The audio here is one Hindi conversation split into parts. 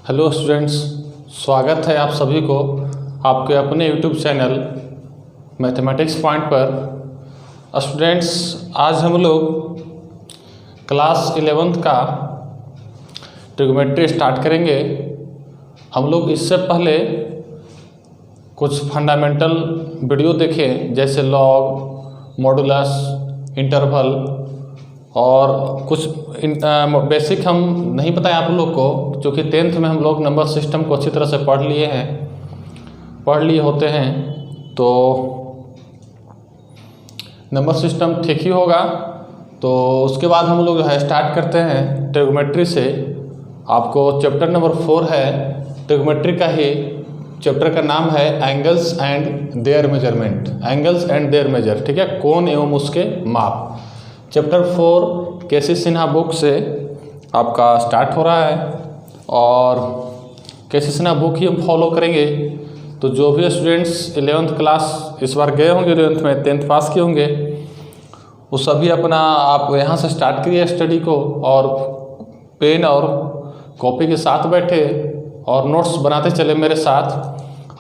हेलो स्टूडेंट्स, स्वागत है आप सभी को आपके अपने यूट्यूब चैनल मैथमेटिक्स पॉइंट पर। स्टूडेंट्स, आज हम लोग क्लास 11th का ट्रिग्नोमेट्री स्टार्ट करेंगे। हम लोग इससे पहले कुछ फंडामेंटल वीडियो देखे, जैसे लॉग, मॉडुलस, इंटरवल और कुछ बेसिक हम नहीं बताए आप लोग को, क्योंकि 10th में हम लोग नंबर सिस्टम को अच्छी तरह से पढ़ लिए होते हैं, तो नंबर सिस्टम ठीक ही होगा। तो उसके बाद हम लोग जो है स्टार्ट करते हैं ट्रिग्नोमेट्री से। आपको चैप्टर नंबर 4 है ट्रिग्नोमेट्री का ही। चैप्टर का नाम है angles and their measurement, angles and their measure, ठीक है, कोण एवं उसके माप। चैप्टर 4 केसी सिन्हा बुक से आपका स्टार्ट हो रहा है और केसी सिन्हा बुक ही हम फॉलो करेंगे। तो जो भी स्टूडेंट्स 11th क्लास इस बार गए होंगे 11th में, 10th पास किए होंगे, वो सभी अपना आप यहाँ से स्टार्ट करिए स्टडी को, और पेन और कॉपी के साथ बैठे और नोट्स बनाते चले मेरे साथ।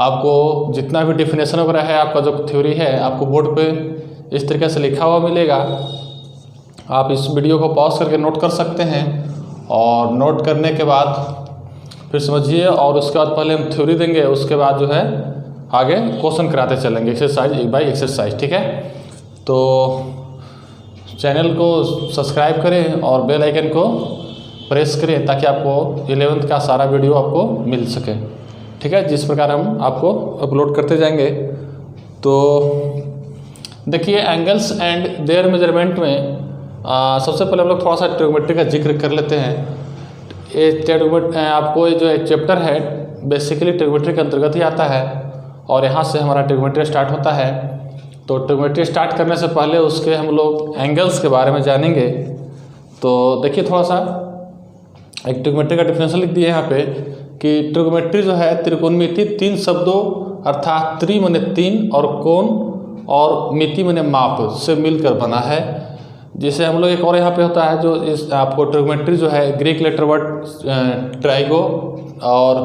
आपको जितना भी डेफिनेशन वगैरह है, आपका जो थ्योरी है, आपको बोर्ड पे इस तरीके से लिखा हुआ मिलेगा। आप इस वीडियो को पॉज करके नोट कर सकते हैं, और नोट करने के बाद फिर समझिए, और उसके बाद पहले हम थ्योरी देंगे, उसके बाद जो है आगे क्वेश्चन कराते चलेंगे एक्सरसाइज बाय एक्सरसाइज, ठीक है। तो चैनल को सब्सक्राइब करें और बेल आइकन को प्रेस करें, ताकि आपको 11th का सारा वीडियो आपको मिल सके, ठीक है, जिस प्रकार हम आपको अपलोड करते जाएंगे। तो देखिए, एंगल्स एंड देयर मेजरमेंट में सबसे पहले हम लोग थोड़ा सा ट्रिग्नोमेट्री का जिक्र कर लेते हैं। आपको ये जो चैप्टर है बेसिकली ट्रिग्नोमेट्री के अंतर्गत ही आता है, और यहाँ से हमारा ट्रिग्नोमेट्री स्टार्ट होता है। तो ट्रिग्नोमेट्री स्टार्ट करने से पहले उसके हम लोग एंगल्स के बारे में जानेंगे। तो देखिए, थोड़ा सा एक ट्रिग्नोमेट्री का डिफिनेशन लिख दिया यहाँ पे कि ट्रिग्नोमेट्री जो है त्रिकोणमिति 3 शब्दों अर्थात त्रि माने 3 और कोण और मिति माने माप से मिलकर बना है। जैसे हम लोग एक और यहाँ पे होता है जो इस आपको ट्रिग्नोमेट्री जो है ग्रीक लेटर वर्ड ट्राइगो, और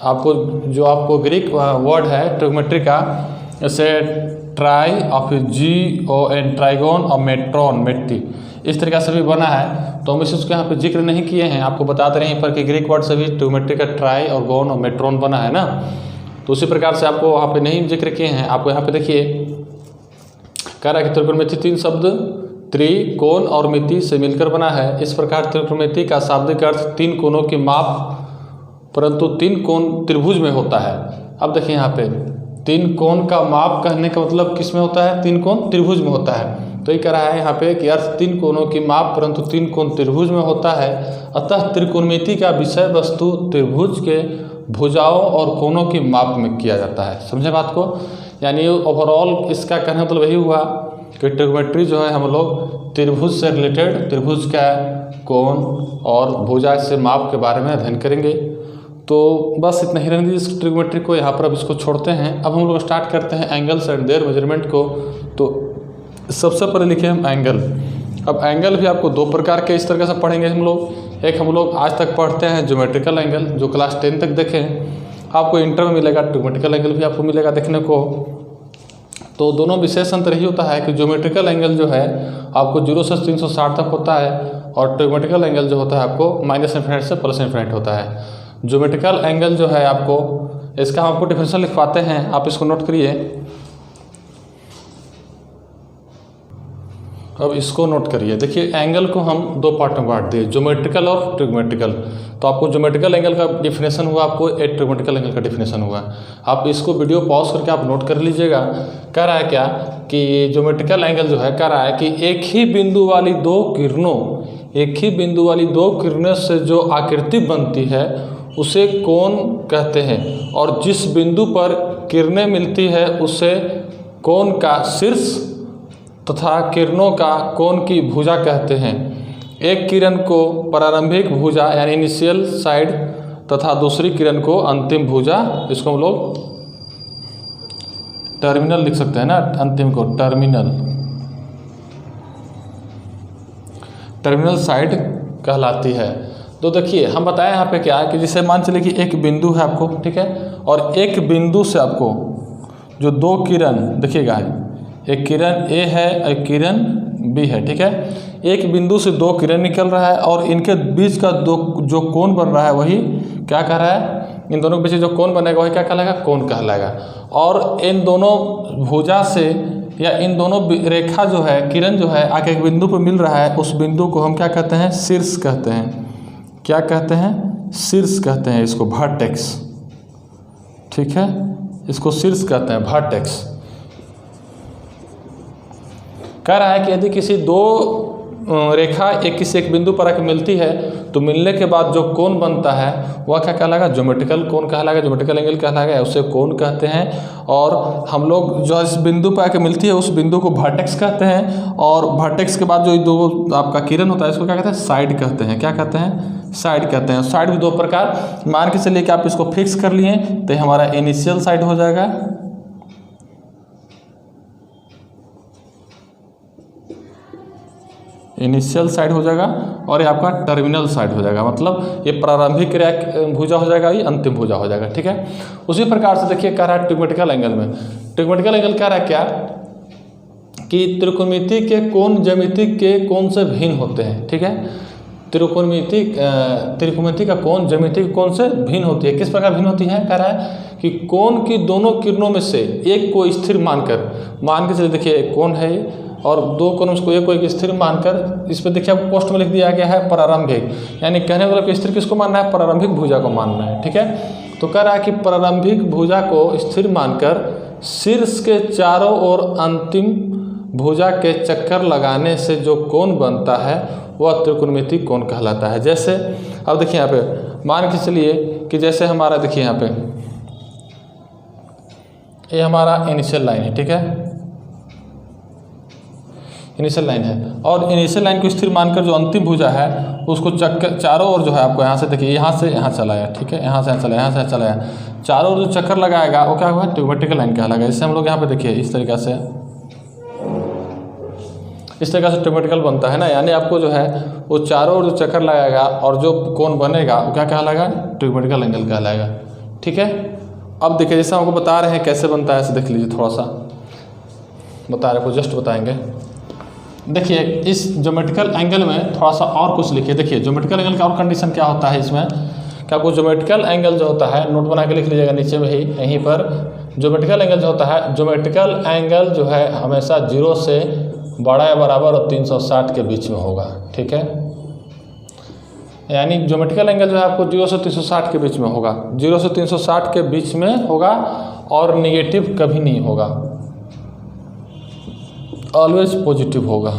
आपको ग्रीक वर्ड है ट्रिग्नोमेट्री का, जैसे ट्राई और GON ट्राइगोन और मेट्रॉन मेट्री, इस तरीके से भी बना है। तो हम इसको यहाँ पे जिक्र नहीं किए हैं, आपको बताते रहे पर कि ग्रीक वर्ड से भी ट्रिग्नोमेट्री का ट्राई और गोन और मेट्रॉन बना है ना। तो उसी प्रकार से आपको वहाँ पे नहीं जिक्र किए हैं। आपको यहाँ पे देखिए कह रहा है कि त्रिकोणमिति 3 शब्द त्रि, कोण और मिति से मिलकर बना है। इस प्रकार त्रिकोणमिति का शाब्दिक अर्थ 3 कोणों की माप, परंतु 3 कोण त्रिभुज में होता है। अब देखिए यहाँ पे 3 कोण का माप कहने का मतलब किस में होता है? 3 कोण त्रिभुज में होता है। तो ये कह रहा है यहाँ पे कि अर्थ 3 कोणों की माप परंतु 3 कोण त्रिभुज में होता है। अतः त्रिकोणमिति का विषय वस्तु त्रिभुज के भुजाओं और कोणों की माप में किया जाता है। समझे बात को? यानी ओवरऑल इसका कहना मतलब यही हुआ कि ट्रिग्नोमेट्री जो है हम लोग त्रिभुज से रिलेटेड, त्रिभुज का कोण और भुजा से माप के बारे में अध्ययन करेंगे। तो बस इतना ही रहने दीजिए इस ट्रिग्नोमेट्री को, यहाँ पर अब इसको छोड़ते हैं। अब हम लोग स्टार्ट करते हैं एंगल्स एंड देयर मेजरमेंट को। तो सबसे पहले लिखे हम एंगल। अब एंगल भी आपको 2 प्रकार के इस तरह से पढ़ेंगे हम लोग। एक हम लोग आज तक पढ़ते हैं ज्योमेट्रिकल एंगल, जो क्लास 10 तक देखें। आपको इंटर में मिलेगा ट्रिग्नोमेट्रिकल एंगल भी आपको मिलेगा देखने को। तो दोनों विशेष अंतर यही होता है कि ज्योमेट्रिकल एंगल जो है आपको 0 से 360 तक होता है, और ट्रिग्नोमेट्रिकल एंगल जो होता है आपको -∞ से +∞ होता है। ज्योमेट्रिकल एंगल जो है आपको, इसका हम आपको डिफिनेशन लिखवाते हैं, आप इसको नोट करिए। अब इसको नोट करिए। देखिए, एंगल को हम 2 पार्ट में बांट दिए, ज्योमेट्रिकल और ट्रिग्नोमेट्रिकल। तो आपको ज्योमेट्रिकल एंगल का डिफिनेशन हुआ, आपको एक ट्रिग्नोमेट्रिकल एंगल का डिफिनेशन हुआ। आप इसको वीडियो पॉज करके आप नोट कर लीजिएगा। कह रहा है क्या कि ज्योमेट्रिकल एंगल जो है कह रहा है कि एक ही बिंदु वाली दो किरणों से जो आकृति बनती है उसे कोण कहते हैं, और जिस बिंदु पर किरणें मिलती है उसे कोण का शीर्ष तथा किरणों का कोण की भुजा कहते हैं। एक किरण को प्रारंभिक भुजा यानी इनिशियल साइड तथा दूसरी किरण को अंतिम भुजा, इसको हम लोग टर्मिनल लिख सकते हैं ना, अंतिम को टर्मिनल साइड कहलाती है। तो देखिए हम बताएं यहाँ पे क्या है कि जैसे मान चलिए कि एक बिंदु है आपको, ठीक है, और एक बिंदु से आपको जो दो किरण देखिएगा, एक किरण ए है एक किरण बी है, ठीक है। एक बिंदु से दो किरण निकल रहा है और इनके बीच का जो कोण बन रहा है वही क्या कह रहा है, इन दोनों के बीच जो कोण बनेगा वही क्या कहलाएगा, कोण कहलाएगा। और इन दोनों भुजा से या इन दोनों रेखा जो है, किरण जो है आके एक बिंदु पर मिल रहा है, उस बिंदु को हम क्या कहते हैं, शीर्ष कहते हैं। क्या कहते हैं, शीर्ष कहते हैं इसको, वर्टेक्स, ठीक है, इसको शीर्ष कहते हैं, वर्टेक्स। कह रहा है कि यदि किसी दो रेखा एक बिंदु पर आकर मिलती है तो मिलने के बाद जो कोण बनता है वह क्या कहलाएगा, ज्योमेट्रिकल कोण कहलाएगा, ज्योमेट्रिकल एंगल कहलाएगा, उसे कोण कहते हैं। और हम लोग जो इस बिंदु पर आकर मिलती है उस बिंदु को वर्टेक्स कहते हैं। और वर्टेक्स के बाद जो दो आपका किरण होता है इसको क्या कहते हैं, साइड कहते हैं। क्या कहते हैं, साइड कहते हैं। साइड भी दो प्रकार, मान के चलिए कि आप इसको फिक्स कर लिए तो हमारा इनिशियल साइड हो जाएगा, इनिशियल साइड हो जाएगा, और ये आपका टर्मिनल साइड हो जाएगा, मतलब ये प्रारंभिक भुजा हो जाएगा, ये अंतिम भुजा हो जाएगा, ठीक है। उसी प्रकार से देखिए कह रहा है ट्रिग्मेटिकल एंगल में, ट्रिग्मेटिकल एंगल कह रहा है क्या कि त्रिकोणमिति के कोण ज्यामिति के कोण से भिन्न होते हैं, ठीक है। त्रिकोणमिति का कोण ज्यामिति के कोण से भिन्न होती है। किस प्रकार भिन्न होती है, कह रहा है कि कोण की दोनों किरणों में से एक को स्थिर मानकर, मान के चलिए देखिए एक कोण है और दो कोण को एक स्थिर मानकर, इस पर देखिए आपको पोस्ट में लिख दिया गया है प्रारंभिक, यानी कहने वाला कि स्थिर किसको मानना है, प्रारंभिक भुजा को मानना है, ठीक है। तो कह रहा है कि प्रारंभिक भुजा को स्थिर मानकर शीर्ष के चारों ओर अंतिम भुजा के चक्कर लगाने से जो कोण बनता है वह त्रिकोणमिति कोण कहलाता है। जैसे अब देखिए यहाँ पे मान के चलिए कि जैसे हमारा देखिए यहाँ पे ये हमारा इनिशियल लाइन है, ठीक है, इनिशियल लाइन है, और इनिशियल लाइन को स्थिर मानकर जो अंतिम भुजा है उसको चक्कर चारों ओर जो है आपको यहाँ से देखिए यहाँ से यहाँ चलाया, ठीक है, यहाँ से यहाँ चलाया, यहाँ से चलाया, चारों ओर जो चक्कर लगाएगा वो क्या होगा, ट्रिग्मेटिकल लाइन कहलाएगा। इससे हम लोग यहाँ पे देखिए इस तरीक़ा से, इस तरीक़ा से ट्रिग्मेटिकल बनता है ना, यानी आपको जो है वो चारों ओर जो चक्कर लगाएगा और जो कोण बनेगा वो क्या कहलाएगा, ट्रिग्मेटिकल एंगल कहलाएगा, ठीक है। अब देखिए जैसे हमको बता रहे हैं कैसे बनता है, ऐसे देख लीजिए, थोड़ा सा बता रहे को जस्ट बताएंगे। देखिए इस ज्योमेट्रिकल एंगल में थोड़ा सा और कुछ लिखिए। देखिए ज्योमेट्रिकल एंगल का और कंडीशन क्या होता है इसमें, कि आपको ज्योमेट्रिकल एंगल जो होता है, नोट बना के लिख लीजिएगा नीचे में ही, यहीं पर ज्योमेट्रिकल एंगल जो होता है, ज्योमेट्रिकल एंगल जो है हमेशा 0 से बड़ा या बराबर और 360 के बीच में होगा, ठीक है। यानी ज्योमेट्रिकल एंगल जो है आपको 0 से 360 के बीच में होगा, 0 से 360 के बीच में होगा, और निगेटिव कभी नहीं होगा, ऑलवेज पॉजिटिव होगा।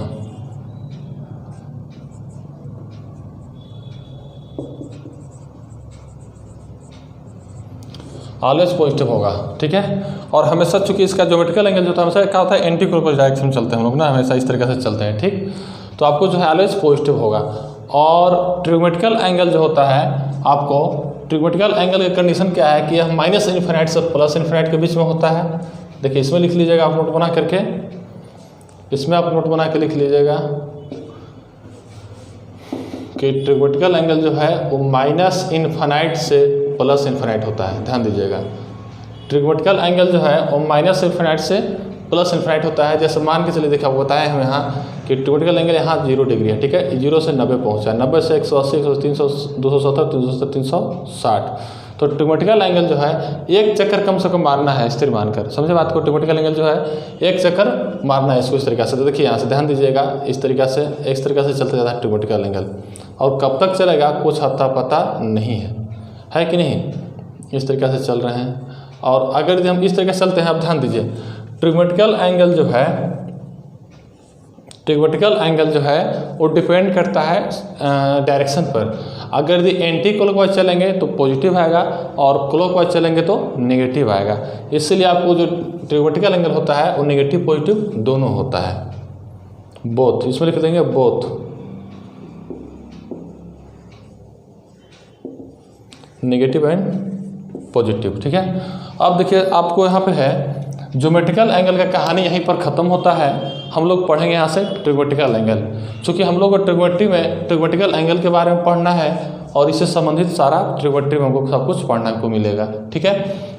ऑलवेज पॉजिटिव होगा, ठीक है। और हमेशा चूंकि इसका ज्योमेट्रिकल एंगल जो होता है हमेशा क्या होता है, एंटी क्लॉकवाइज डायरेक्शन में चलते हैं हम लोग ना, हमेशा इस तरीके से चलते हैं, ठीक। तो आपको जो है ऑलवेज पॉजिटिव होगा। और ट्रिग्मेटिकल एंगल जो होता है आपको, ट्रिग्मेटिकल एंगल की कंडीशन क्या है कि यह माइनस इन्फिनाइट से प्लस इन्फिनाइट के बीच में होता है। देखिए इसमें लिख लीजिएगा आप नोट बना करके, इसमें आप नोट बना के लिख लीजिएगा कि ट्रिग्मेटिकल एंगल जो है वो माइनस इन्फिनाइट से प्लस इन्फिनाइट होता है, ध्यान दीजिएगा। ट्रिग्मेटिकल एंगल जो है वो माइनस इन्फिनाइट से प्लस इन्फिनाइट होता है। जैसे मान के चलिए देखिए आपको बताएं हम यहाँ कि ट्रिग्मेटिकल एंगल यहाँ 0 डिग्री है, ठीक है, 0 से 90 पहुँचा है, 90 से 180, 300, 270, 370, 360। तो ट्रिग्मेटिकल एंगल जो है एक चक्कर कम से कम मारना है स्थिर मानकर, समझे बात को। ट्रिग्मेटिकल एंगल जो है एक चक्कर मारना है इसको इस तरीके से। तो देखिए यहाँ से ध्यान दीजिएगा, इस तरीके से चलते जाता है ट्रिग्मेटिकल एंगल, और कब तक चलेगा कुछ अता पता नहीं है कि नहीं, इस तरीके से चल रहे हैं। और अगर हम इस तरीके से चलते हैं, आप ध्यान दीजिए, ट्रिग्मेटिकल एंगल जो है वो डिपेंड करता है डायरेक्शन पर। अगर यदि एंटी क्लॉकवाइज चलेंगे तो पॉजिटिव आएगा और क्लॉकवाइज चलेंगे तो नेगेटिव आएगा। इसलिए आपको जो ट्रिग्मेटिकल एंगल होता है वो नेगेटिव पॉजिटिव दोनों होता है, बोथ, इसमें लिख देंगे बोथ, नेगेटिव एंड पॉजिटिव, ठीक है। अब देखिए आपको यहाँ पे है ज्योमेट्रिकल एंगल का कहानी यहीं पर ख़त्म होता है। हम लोग पढ़ेंगे यहाँ से ट्रिग्मेटिकल एंगल। चूँकि हम लोग को ट्रिग्मेट्री में ट्रिग्मेटिकल एंगल के बारे में पढ़ना है और इससे संबंधित सारा ट्रिग्नोमेट्री में हमको सब कुछ पढ़ने को मिलेगा। ठीक है,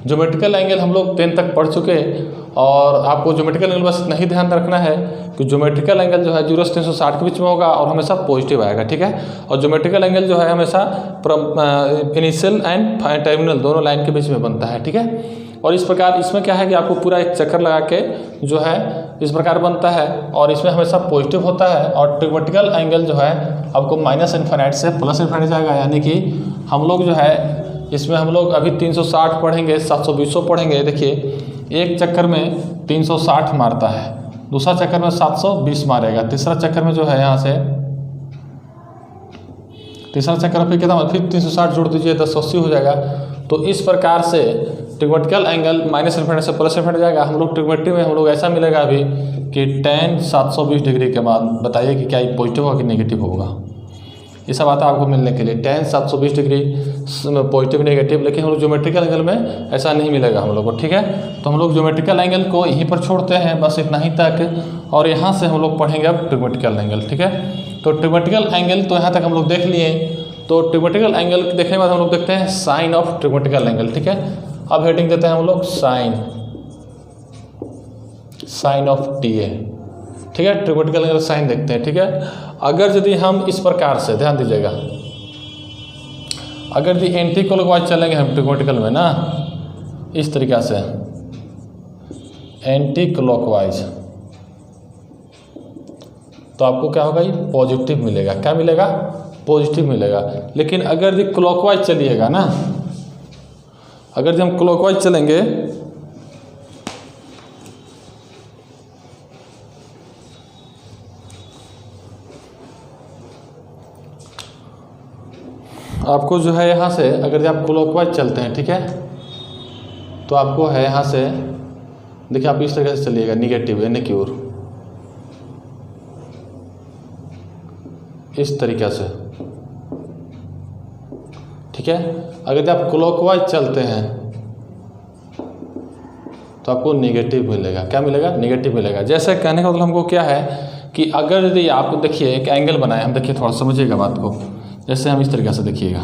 ज्योमेट्रिकल एंगल हम लोग 10 तक पढ़ चुके हैं और आपको ज्योमेट्रिकल एंगल बस नहीं ध्यान रखना है कि ज्योमेट्रिकल एंगल जो है 0 से 360 के बीच में होगा और हमेशा पॉजिटिव आएगा। ठीक है, और ज्योमेट्रिकल एंगल जो है हमेशा इनिशियल एंड टर्मिनल दोनों लाइन के बीच में बनता है। ठीक है, और इस प्रकार इसमें क्या है कि आपको पूरा एक चक्कर लगा के जो है इस प्रकार बनता है और इसमें हमेशा पॉजिटिव होता है। और ट्रिग्नोमेट्रिकल एंगल जो है आपको माइनस इन्फिनिट से प्लस इन्फिनिट जाएगा, यानी कि हम लोग जो है इसमें हम लोग अभी 360 पढ़ेंगे, 720 पढ़ेंगे। देखिए एक चक्कर में 360 मारता है, दूसरा चक्कर में 720 मारेगा, तीसरा चक्कर में जो है यहाँ से तीसरा चक्कर में फिर कितना, फिर 360 जोड़ दीजिए 1080 हो जाएगा। तो इस प्रकार से ट्रिग्नोमेट्रिकल एंगल माइनस इन्फिनिट से प्लस इन्फिनिट जाएगा। हम लोग ट्रिग्नोमेट्री में हम लोग ऐसा मिलेगा अभी कि tan 720 डिग्री के बाद बताइए कि क्या ये पॉजिटिव होगा कि नेगेटिव होगा। ये सब आता है आपको मिलने के लिए tan 720 डिग्री पॉजिटिव नेगेटिव, लेकिन हम लोग ज्योमेट्रिकल एंगल में ऐसा नहीं मिलेगा हम लोग को। ठीक है, तो हम लोग ज्योमेट्रिकल एंगल को यहीं पर छोड़ते हैं, बस इतना ही तक, और यहाँ से हम लोग पढ़ेंगे अब ट्रिग्नोमेट्रिकल एंगल। ठीक है, तो ट्रिग्नोमेट्रिकल एंगल तो यहाँ तक हम लोग देख लिए। तो ट्रिग्नोमेट्रिकल एंगल देखने के बाद हम लोग देखते हैं साइन ऑफ ट्रिग्नोमेट्रिकल एंगल। ठीक है, अब हेडिंग देते हैं हम लोग साइन ऑफ TA। ठीक है, ट्रिग्नोमेट्रिकल एंगल साइन देखते हैं। ठीक है, अगर यदि हम इस प्रकार से ध्यान दीजिएगा, अगर यदि एंटी क्लॉकवाइज चलेंगे हम ट्रिग्नोमेट्रिकल में ना, इस तरीक़ा से एंटी क्लॉकवाइज, तो आपको क्या होगा, ये पॉजिटिव मिलेगा। क्या मिलेगा, पॉजिटिव मिलेगा। लेकिन अगर यदि क्लॉकवाइज चलिएगा ना, अगर यदि हम क्लॉकवाइज चलेंगे आपको जो है यहाँ से, अगर यदि आप क्लॉकवाइज चलते हैं, ठीक है, तो आपको है यहाँ से देखिए, आप इस तरह से चलिएगा निगेटिव यानी कि ओर, इस तरीक़ा से। ठीक है, अगर यदि आप क्लॉकवाइज चलते हैं तो आपको नेगेटिव मिलेगा। क्या मिलेगा, नेगेटिव मिलेगा। जैसे कहने का मतलब हमको क्या है कि अगर यदि आप देखिए एक एंगल बनाए, हम देखिए थोड़ा समझिएगा बात को। जैसे हम इस तरीक़े से देखिएगा,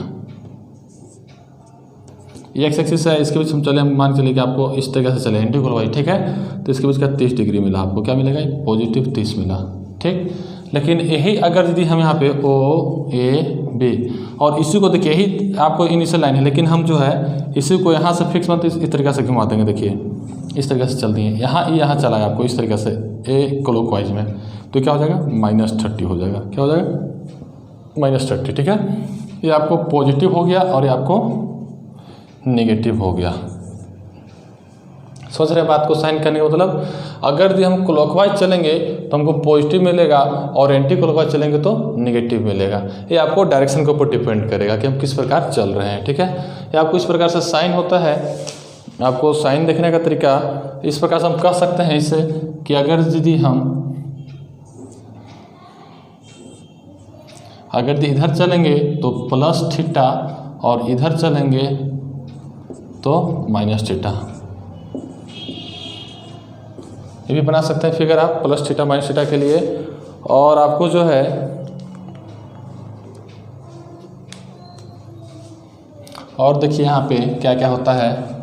ये एक्स एक्सिस है, इसके बीच हम चले, हम मान चलिए कि आपको इस तरीके से चले एंटी क्लॉकवाइज। ठीक है, तो इसके बीच का 30 डिग्री मिला, आपको क्या मिलेगा, पॉजिटिव 30 मिला। ठीक, लेकिन यही अगर यदि हम यहाँ पे OAB और इसी को देखिए, यही आपको इनिशियल लाइन है, लेकिन हम जो है इसी को यहाँ से फिक्स मत इस तरीके से घुमा देंगे। देखिए इस तरीके से चलती है, यहाँ चला है आपको इस तरीके से ए क्लॉकवाइज में, तो क्या हो जाएगा, -30 हो जाएगा। क्या हो जाएगा, -30। ठीक है, ये आपको पॉजिटिव हो गया और ये आपको नेगेटिव हो गया। सोच रहे बात को, साइन करने का मतलब अगर यदि हम क्लॉकवाइज चलेंगे तो हमको पॉजिटिव मिलेगा और एंटी क्लॉकवाइज चलेंगे तो नेगेटिव मिलेगा। ये आपको डायरेक्शन के ऊपर डिपेंड करेगा कि हम किस प्रकार चल रहे हैं। ठीक है, ये आपको इस प्रकार से साइन होता है। आपको साइन देखने का तरीका इस प्रकार से हम कह सकते हैं इससे कि अगर यदि इधर चलेंगे तो +θ और इधर चलेंगे तो -θ। ये भी बना सकते हैं फिगर आप +θ -θ के लिए। और आपको जो है और देखिए यहाँ पे क्या क्या होता है।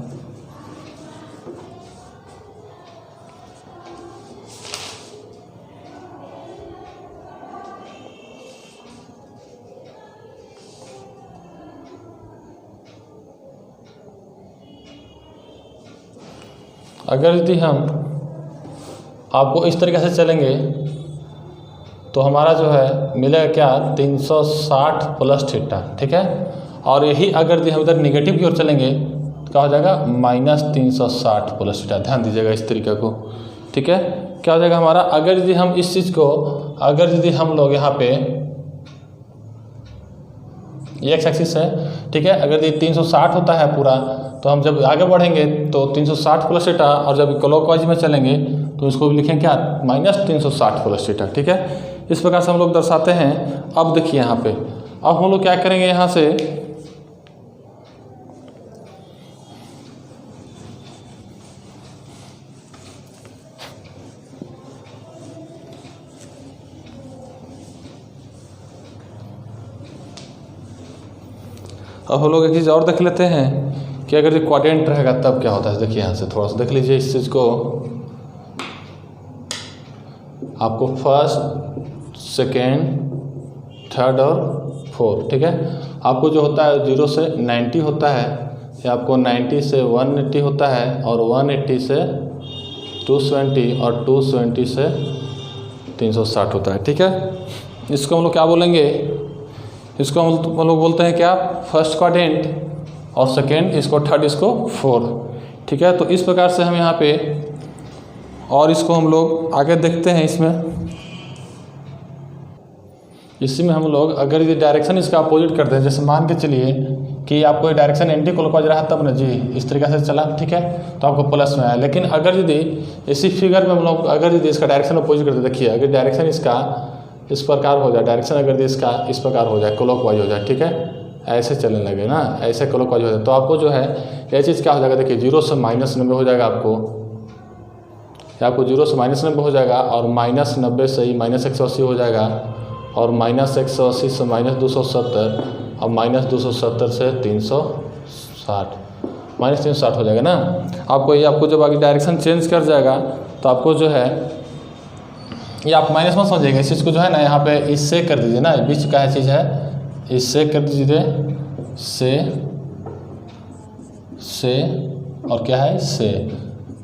अगर यदि हम आपको इस तरीके से चलेंगे तो हमारा जो है मिलेगा क्या, 360 + θ। ठीक है, और यही अगर यदि हम इधर निगेटिव की ओर चलेंगे तो क्या हो जाएगा, -360 + θ। ध्यान दीजिएगा इस तरीके को। ठीक है, क्या हो जाएगा हमारा, अगर यदि हम इस चीज़ को, अगर यदि हम लोग यहाँ पे ये एक्स एक्सिस है, ठीक है, अगर ये 360 होता है पूरा, तो हम जब आगे बढ़ेंगे तो 360 + θ, और जब क्लॉकवाइज में चलेंगे तो इसको भी लिखें क्या, -360 + θ। ठीक है, इस प्रकार से हम लोग दर्शाते हैं। अब देखिए यहाँ पे, अब हम लोग क्या करेंगे, यहाँ से अब हम लोग एक चीज़ और देख लेते हैं कि अगर ये क्वाड्रेंट रहेगा तब क्या होता है। देखिए यहाँ से थोड़ा सा देख लीजिए इस चीज़ को, आपको फर्स्ट, सेकेंड, थर्ड और फोर्थ, ठीक है। आपको जो होता है 0 से 90 होता है, या आपको 90 से 180 होता है, और 180 से 270 और 270 से 360 होता है, ठीक है। इसको हम लोग क्या बोलेंगे, इसको हम लोग बोलते हैं क्या, फर्स्ट क्वाड्रेंट, और सेकेंड इसको थर्ड, इसको फोर्थ, ठीक है। तो इस प्रकार से हम यहाँ पे, और इसको हम लोग आगे देखते हैं। इसी में हम लोग अगर ये डायरेक्शन इसका अपोजिट करते हैं, जैसे मान के चलिए कि आपको डायरेक्शन एंटी क्लॉकवाइज रहा तब ना जी इस तरीके से चला, ठीक है, तो आपको प्लस में आया। लेकिन अगर यदि इसी फिगर में हम लोग अगर यदि इसका डायरेक्शन अपोजिट करते, देखिए अगर डायरेक्शन इसका इस प्रकार हो जाए, डायरेक्शन अगर इसका इस प्रकार हो जाए, क्लॉकवाइज हो जाए, ठीक है, ऐसे चलने लगे ना, ऐसे क्लॉकवाइज हो जाए, तो आपको जो है ये चीज़ क्या हो जाएगा, देखिए 0 से -90 हो जाएगा आपको 0 से -90 हो जाएगा, और -90 से ही -180 हो जाएगा, और -180 से -270, और -270 से 360, -360 हो जाएगा ना। आपको जब आगे डायरेक्शन चेंज कर जाएगा तो आपको जो है ये आप माइनस मत समझिएगा, इस चीज़ को जो है ना यहाँ पे इससे कर दीजिए ना, बीच का है चीज़ है, इससे कर दीजिए, से और क्या है से,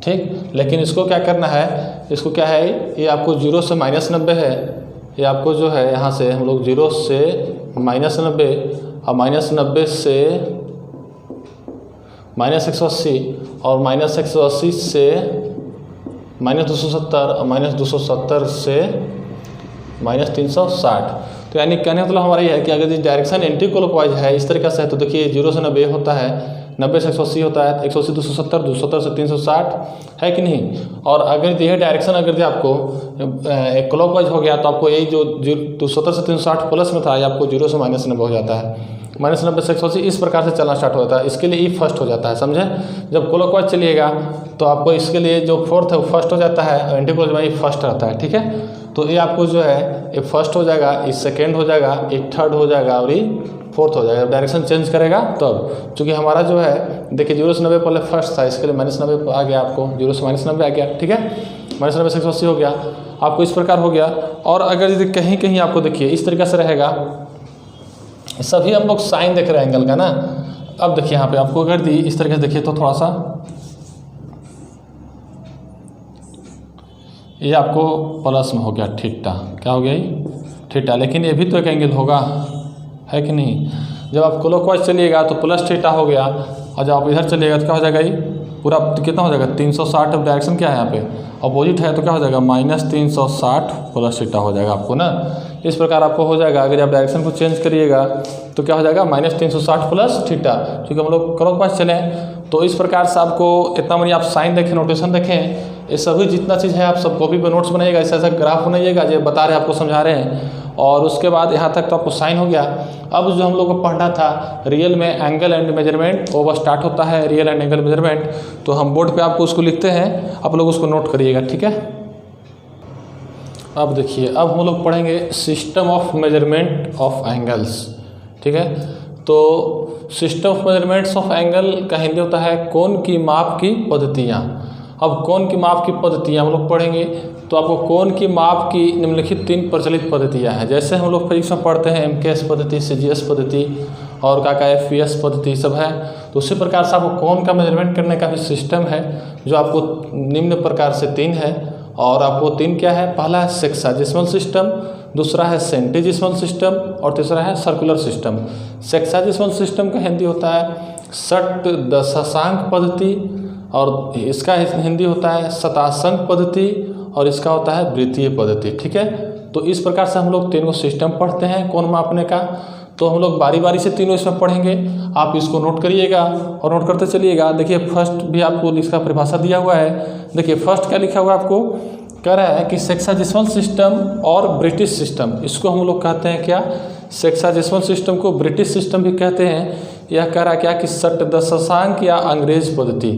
ठीक। लेकिन इसको क्या करना है, इसको क्या है, ये आपको 0 से -90 है, ये आपको जो है यहाँ से हम लोग 0 से -90 और -90 से -180 और -180 से -270 और -270 से -360। तो यानी कहने का मतलब हमारा ये है कि अगर ये डायरेक्शन एंटी क्लॉकवाइज है इस तरीके से है, तो देखिए 0 से 90 होता है, 90 से 180 होता है, 180 270, 270 से 360 है कि नहीं। और अगर यह डायरेक्शन अगर आपको क्लॉकवाइज हो गया तो आपको यही जो 270 से 360 प्लस में था, ये आपको 0 से -90 हो जाता है, -90 से 180 इस प्रकार से चलना स्टार्ट हो जाता है। इसके लिए ई फर्स्ट हो जाता है, समझे। जब क्लॉकवाइज चलिएगा तो आपको इसके लिए जो फोर्थ है वो फर्स्ट हो जाता है, एंटी क्लॉकवाइज में फर्स्ट रहता है, ठीक है। तो ये आपको जो है ये फर्स्ट हो जाएगा, ये सेकेंड हो जाएगा, ये थर्ड हो जाएगा, और ये फोर्थ हो जाएगा। डायरेक्शन चेंज करेगा तब, चूँकि हमारा जो है देखिए 0 से 90 पहले फर्स्ट था, इसके लिए -90 आ गया, आपको 0 से -90 आ गया, ठीक है, -90 से 180 हो गया, आपको इस प्रकार हो गया। और अगर यदि कहीं कहीं आपको देखिए इस तरीके से रहेगा, सभी हम लोग साइन देख रहे हैं एंगल का ना। अब देखिए यहाँ पे आपको अगर दी इस तरीके से देखिए तो थोड़ा सा ये आपको प्लस में हो गया थीटा, क्या हो गया ये थीटा, लेकिन ये भी तो एक एंगल होगा, है कि नहीं। जब आप क्लॉकवाइज चलिएगा तो प्लस थीटा हो गया, और जब आप इधर चलिएगा तो क्या हो जाएगा, ये पूरा कितना हो जाएगा 360। अब डायरेक्शन क्या है यहाँ पे अपोजिट है, तो क्या हो जाएगा -360 प्लस थीटा हो जाएगा आपको ना। इस प्रकार आपको हो जाएगा, अगर आप डायरेक्शन को चेंज करिएगा तो क्या हो जाएगा -360 प्लस थीटा, क्योंकि हम लोग क्लॉकवाइज चले। तो इस प्रकार से आपको इतना मनी आप साइन देखें, नोटेशन देखें, ये सभी जितना चीज़ है आप सब कॉपी पर नोट्स बनाइएगा, ऐसा ऐसा ग्राफ बनाइएगा जो बता रहे हैं आपको, समझा रहे हैं। और उसके बाद यहाँ तक तो आपको साइन हो गया। अब जो हम लोग को पढ़ना था रियल में एंगल एंड मेजरमेंट, वो स्टार्ट होता है रियल एंड एंगल मेजरमेंट। तो हम बोर्ड पे आपको उसको लिखते हैं, आप लोग उसको नोट करिएगा, ठीक है। अब देखिए अब हम लोग पढ़ेंगे system of measurement of angles, ठीक है। तो system of measurements of angle का हिंदी होता है कोण की माप की पद्धतियाँ। अब कोण की माप की पद्धतियाँ हम लोग पढ़ेंगे, तो आपको कोण की माप की निम्नलिखित 3 प्रचलित पद्धतियाँ हैं। जैसे हम लोग फिजिक्स में पढ़ते हैं MKS पद्धति, CGS पद्धति और क्या FES पद्धति सब है, तो उसी प्रकार से आपको कोण का मेजरमेंट करने का भी सिस्टम है, जो आपको निम्न प्रकार से 3 है। और आपको 3 क्या है, पहला है सेक्साजिस्मल सिस्टम, दूसरा है सेंटिजिस्मल सिस्टम, और तीसरा है सर्कुलर सिस्टम। सेक्साजिस्मल सिस्टम का हिंदी होता है षट दशांक पद्धति, और इसका हिंदी होता है शतांश पद्धति, और इसका होता है वृत्तीय पद्धति, ठीक है। तो इस प्रकार से हम लोग 3 सिस्टम पढ़ते हैं कोण मापने का। तो हम लोग बारी बारी से तीनों इसमें पढ़ेंगे, आप इसको नोट करिएगा और नोट करते चलिएगा। देखिए फर्स्ट भी आपको इसका परिभाषा दिया हुआ है। देखिए फर्स्ट क्या लिखा हुआ है, आपको कह रहा है कि सेक्साजिस्मल सिस्टम और ब्रिटिश सिस्टम, इसको हम लोग कहते हैं क्या, सेक्साजिस्मल सिस्टम को ब्रिटिश सिस्टम भी कहते हैं। यह कह रहा है क्या कि षट दशांक या अंग्रेज पद्धति,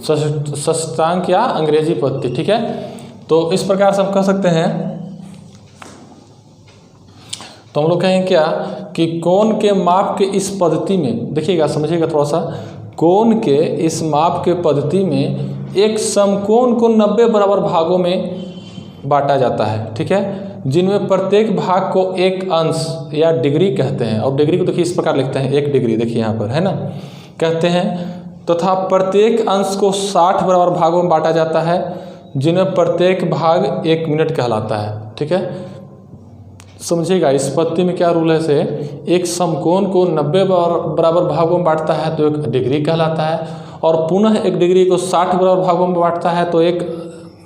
षष्टांक या अंग्रेजी पद्धति, ठीक है। तो इस प्रकार से हम कह सकते हैं। तो हम लोग कहेंगे क्या कि कोण के माप के इस पद्धति में, देखिएगा समझिएगा थोड़ा सा, कोण के इस माप के पद्धति में एक समकोण को 90 बराबर भागों में बांटा जाता है, ठीक है, जिनमें प्रत्येक भाग को एक अंश या डिग्री कहते हैं। और डिग्री को देखिए इस प्रकार लिखते हैं, 1 डिग्री, देखिए यहाँ पर है ना, कहते हैं, तथा प्रत्येक अंश को 60 बराबर भागों में बांटा जाता है, जिनमें प्रत्येक भाग 1 मिनट कहलाता है, ठीक है। समझिएगा इस पद्धति में क्या रूल है से, एक समकोण को 90 बराबर भागों में बांटता है तो 1 डिग्री कहलाता है, और पुनः 1 डिग्री को 60 बराबर भागों में बांटता है तो 1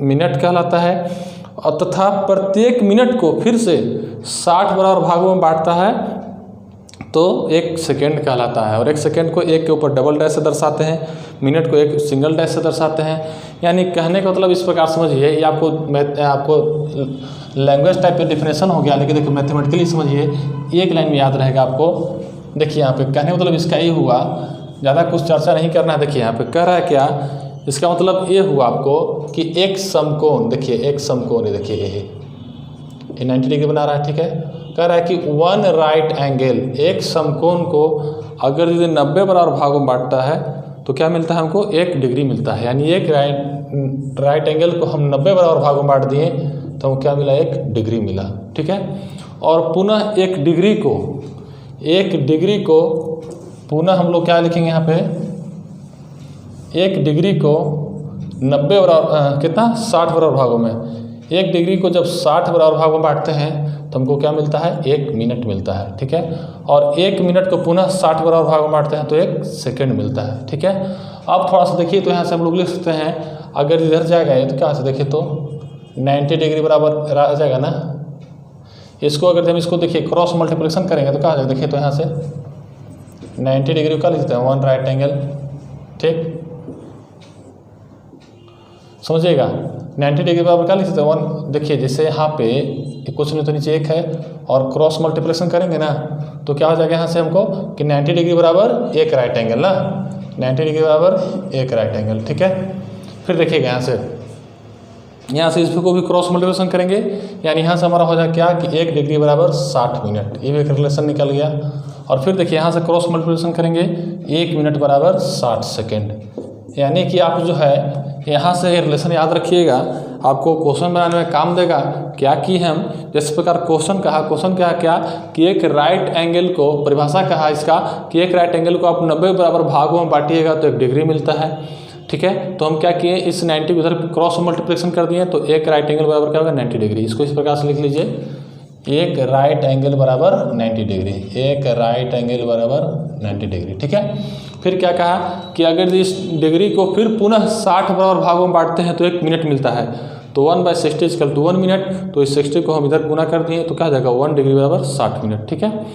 मिनट कहलाता है, और तथा प्रत्येक मिनट को फिर से 60 बराबर भागों में बांटता है तो 1 सेकेंड कहलाता है। और 1 सेकेंड को 1 के ऊपर डबल डैश से दर्शाते हैं, मिनट को 1 सिंगल डैश से दर्शाते हैं। यानी कहने का मतलब इस प्रकार समझिए, ये आपको लैंग्वेज टाइप पे डिफिनेशन हो गया, लेकिन देखिए मैथमेटिकली समझिए, एक लाइन में याद रहेगा आपको। देखिए यहाँ पे कहने का मतलब इसका ये हुआ, ज़्यादा कुछ चर्चा नहीं करना है। देखिए यहाँ पे कह रहा है क्या, इसका मतलब ये हुआ आपको कि एक समकोण, देखिए एक समकोण, ये देखिए ये 90 डिग्री बना रहा है, ठीक है। कह रहा है कि 1 राइट एंगल, एक समकोण को अगर यदि 90 बराबर भागों में बांटता है तो क्या मिलता है हमको, 1 डिग्री मिलता है। यानी एक राइट एंगल को हम 90 बराबर भागों में बांट दिए तो हमको क्या मिला, 1 डिग्री मिला, ठीक है। और पुनः 1 डिग्री को पुनः हम लोग क्या लिखेंगे यहाँ पे, 1 डिग्री को 90 बराबर कितना 60 बराबर भागों में, 1 डिग्री को जब 60 बराबर भागों में बांटते हैं तो हमको क्या मिलता है, 1 मिनट मिलता है, ठीक है। और 1 मिनट को पुनः 60 बराबर भागों में बांटते हैं तो 1 सेकेंड मिलता है, ठीक है। अब थोड़ा सा देखिए तो यहाँ से हम लोग लिख सकते हैं, अगर इधर जाएगा ये तो क्या से देखिए तो 90 डिग्री बराबर आ जाएगा ना। इसको अगर हम इसको देखिए क्रॉस मल्टीप्लिकेशन करेंगे तो क्या आ जाएगा, देखिए तो यहाँ से 90 डिग्री का लिखते हैं 1 राइट एंगल, ठीक, समझिएगा। 90 डिग्री बराबर क्या लिख सकते हैं 1, देखिए जैसे यहाँ पे कुछ नहीं तो नीचे 1 है, और क्रॉस मल्टीप्लिकेशन करेंगे ना तो क्या हो जाएगा यहाँ से हमको कि 90 डिग्री बराबर 1 राइट एंगल ना, 90 डिग्री बराबर 1 राइट एंगल, ठीक है। फिर देखिएगा यहाँ से इसको भी क्रॉस मल्टीप्लिकेशन करेंगे, यानी यहाँ से हमारा हो जाएगा क्या कि 1 डिग्री बराबर 60 मिनट, ये भी एक रिलेशन निकल गया। और फिर देखिए यहाँ से क्रॉस मल्टीप्लिकेशन करेंगे, 1 मिनट बराबर 60 सेकेंड। यानी कि आप जो है यहाँ से ये रिलेशन याद रखिएगा, आपको क्वेश्चन बनाने में काम देगा। क्या कि हम जिस प्रकार क्वेश्चन कहा क्या कि एक राइट एंगल को, परिभाषा कहा इसका कि एक राइट एंगल को आप 90 बराबर भागों में बांटिएगा तो 1 डिग्री मिलता है, ठीक है। तो हम क्या किए, इस 90 को उधर क्रॉस मल्टीप्लिकेशन कर दिए तो 1 राइट एंगल बराबर क्या होगा, 90 डिग्री। इसको इस प्रकार से लिख लीजिए, 1 राइट एंगल बराबर 90 डिग्री, 1 राइट एंगल बराबर 90 डिग्री, ठीक है। फिर क्या कहा कि अगर इस डिग्री को फिर पुनः 60 बराबर भागों में बांटते हैं तो 1 मिनट मिलता है, तो 1/60 इक्वल टू 1 मिनट, तो इस 60 को हम इधर गुना कर दिए तो क्या हो जाएगा 1 डिग्री बराबर 60 मिनट, ठीक है।